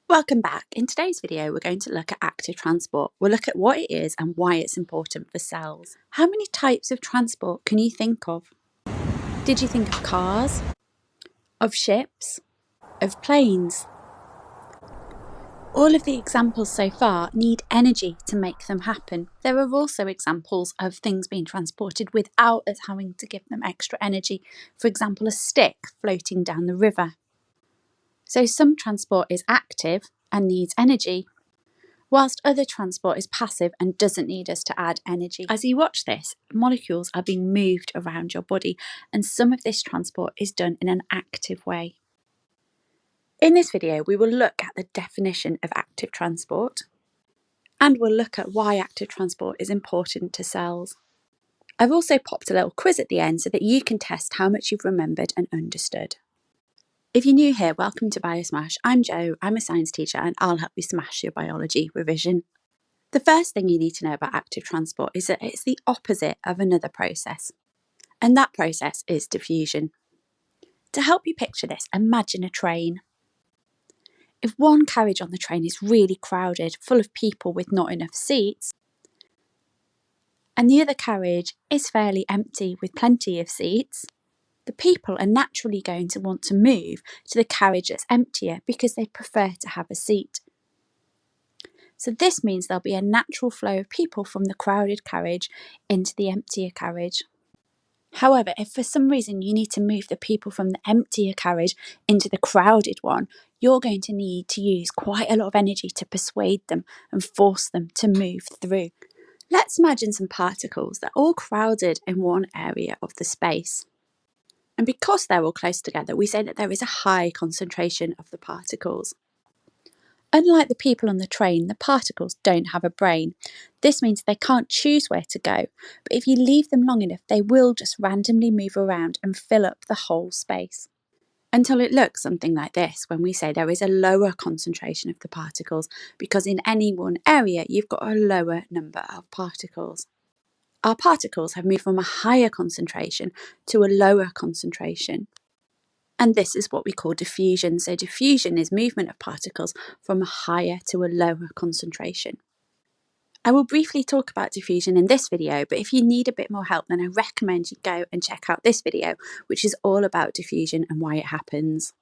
Welcome back. In today's video, we're going to look at active transport. We'll look at what it is and why it's important for cells. How many types of transport can you think of? Did you think of cars, of ships, of planes? All of the examples so far need energy to make them happen. There are also examples of things being transported without us having to give them extra energy. For example, a stick floating down the river. So some transport is active and needs energy, whilst other transport is passive and doesn't need us to add energy. As you watch this, molecules are being moved around your body, and some of this transport is done in an active way. In this video, we will look at the definition of active transport, and we'll look at why active transport is important to cells. I've also popped a little quiz at the end so that you can test how much you've remembered and understood. If you're new here, welcome to BioSmash. I'm Jo, I'm a science teacher, and I'll help you smash your biology revision. The first thing you need to know about active transport is that it's the opposite of another process, and that process is diffusion. To help you picture this, imagine a train. If one carriage on the train is really crowded, full of people with not enough seats, and the other carriage is fairly empty with plenty of seats, the people are naturally going to want to move to the carriage that's emptier because they prefer to have a seat. So this means there'll be a natural flow of people from the crowded carriage into the emptier carriage. However, if for some reason you need to move the people from the emptier carriage into the crowded one, you're going to need to use quite a lot of energy to persuade them and force them to move through. Let's imagine some particles that are all crowded in one area of the space. And because they're all close together, we say that there is a high concentration of the particles. Unlike the people on the train, the particles don't have a brain. This means they can't choose where to go, but if you leave them long enough, they will just randomly move around and fill up the whole space. Until it looks something like this when we say there is a lower concentration of the particles, because in any one area you've got a lower number of particles. Our particles have moved from a higher concentration to a lower concentration. And this is what we call diffusion. So diffusion is movement of particles from a higher to a lower concentration. I will briefly talk about diffusion in this video, but if you need a bit more help, then I recommend you go and check out this video, which is all about diffusion and why it happens.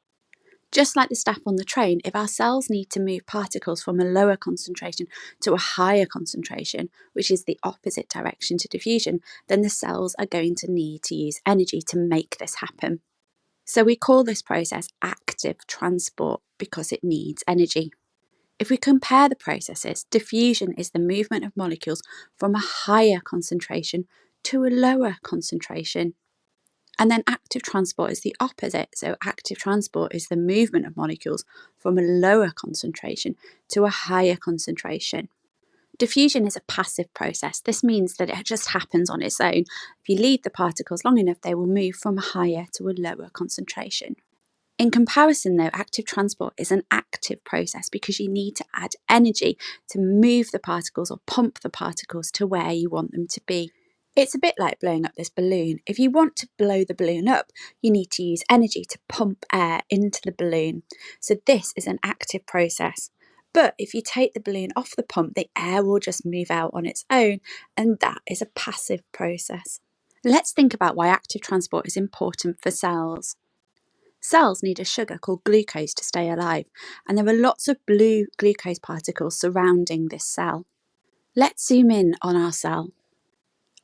Just like the staff on the train, if our cells need to move particles from a lower concentration to a higher concentration, which is the opposite direction to diffusion, then the cells are going to need to use energy to make this happen. So we call this process active transport because it needs energy. If we compare the processes, diffusion is the movement of molecules from a higher concentration to a lower concentration. And then active transport is the opposite. So active transport is the movement of molecules from a lower concentration to a higher concentration. Diffusion is a passive process. This means that it just happens on its own. If you leave the particles long enough, they will move from a higher to a lower concentration. In comparison though, active transport is an active process because you need to add energy to move the particles or pump the particles to where you want them to be. It's a bit like blowing up this balloon. If you want to blow the balloon up, you need to use energy to pump air into the balloon. So this is an active process. But if you take the balloon off the pump, the air will just move out on its own, and that is a passive process. Let's think about why active transport is important for cells. Cells need a sugar called glucose to stay alive, and there are lots of blue glucose particles surrounding this cell. Let's zoom in on our cell.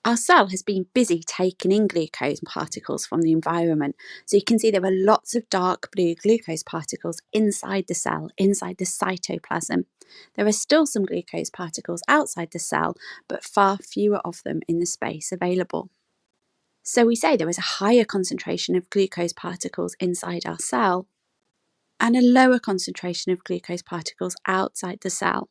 Our cell has been busy taking in glucose particles from the environment. So you can see there are lots of dark blue glucose particles inside the cell, inside the cytoplasm. There are still some glucose particles outside the cell, but far fewer of them in the space available. So we say there is a higher concentration of glucose particles inside our cell and a lower concentration of glucose particles outside the cell.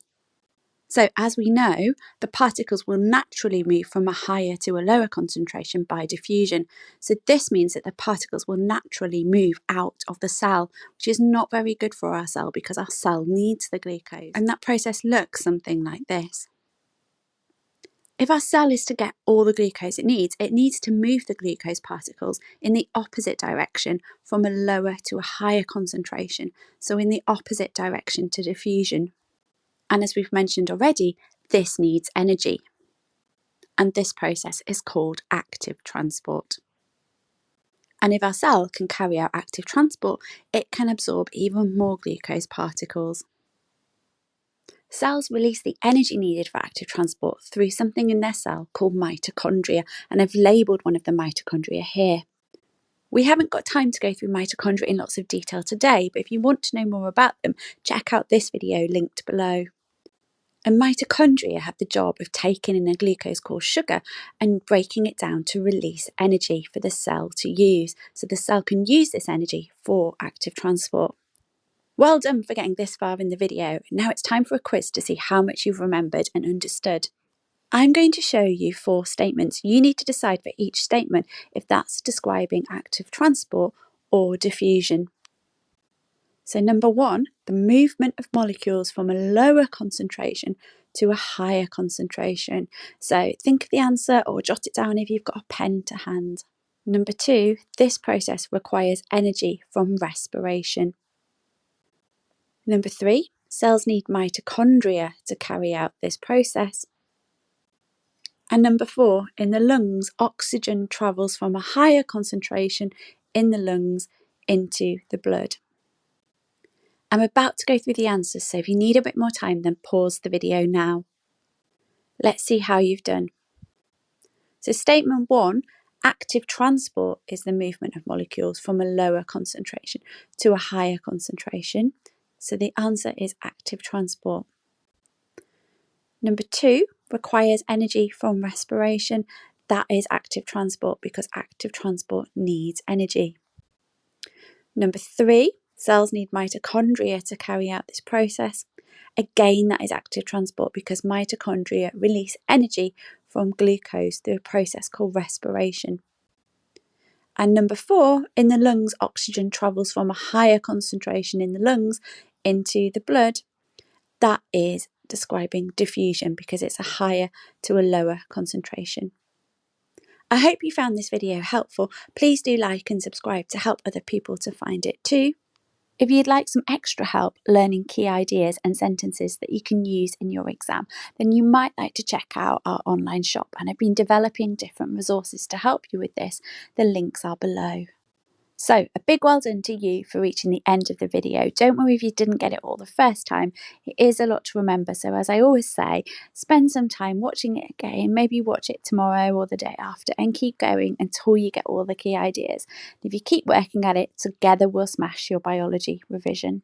So as we know, the particles will naturally move from a higher to a lower concentration by diffusion. So this means that the particles will naturally move out of the cell, which is not very good for our cell because our cell needs the glucose. And that process looks something like this. If our cell is to get all the glucose it needs to move the glucose particles in the opposite direction from a lower to a higher concentration, so in the opposite direction to diffusion. And as we've mentioned already, this needs energy. And this process is called active transport. And if our cell can carry out active transport, it can absorb even more glucose particles. Cells release the energy needed for active transport through something in their cell called mitochondria, and I've labelled one of the mitochondria here. We haven't got time to go through mitochondria in lots of detail today, but if you want to know more about them, check out this video linked below. And mitochondria have the job of taking in a glucose called sugar and breaking it down to release energy for the cell to use, so the cell can use this energy for active transport. Well done for getting this far in the video. Now it's time for a quiz to see how much you've remembered and understood. I'm going to show you 4 statements. You need to decide for each statement if that's describing active transport or diffusion. So number 1, the movement of molecules from a lower concentration to a higher concentration. So think of the answer or jot it down if you've got a pen to hand. Number 2, this process requires energy from respiration. Number 3, cells need mitochondria to carry out this process. And number 4, in the lungs, oxygen travels from a higher concentration in the lungs into the blood. I'm about to go through the answers, so if you need a bit more time, then pause the video now. Let's see how you've done. So statement 1, active transport is the movement of molecules from a lower concentration to a higher concentration. So the answer is active transport. Number 2, requires energy from respiration. That is active transport because active transport needs energy. Number 3, cells need mitochondria to carry out this process. Again, that is active transport because mitochondria release energy from glucose through a process called respiration. And number 4, in the lungs, oxygen travels from a higher concentration in the lungs into the blood. That is describing diffusion because it's a higher to a lower concentration. I hope you found this video helpful. Please do like and subscribe to help other people to find it too. If you'd like some extra help learning key ideas and sentences that you can use in your exam, then you might like to check out our online shop, and I've been developing different resources to help you with this. The links are below. So a big well done to you for reaching the end of the video. Don't worry if you didn't get it all the first time. It is a lot to remember, so as I always say, spend some time watching it again, maybe watch it tomorrow or the day after, and keep going until you get all the key ideas. If you keep working at it, together we'll smash your biology revision.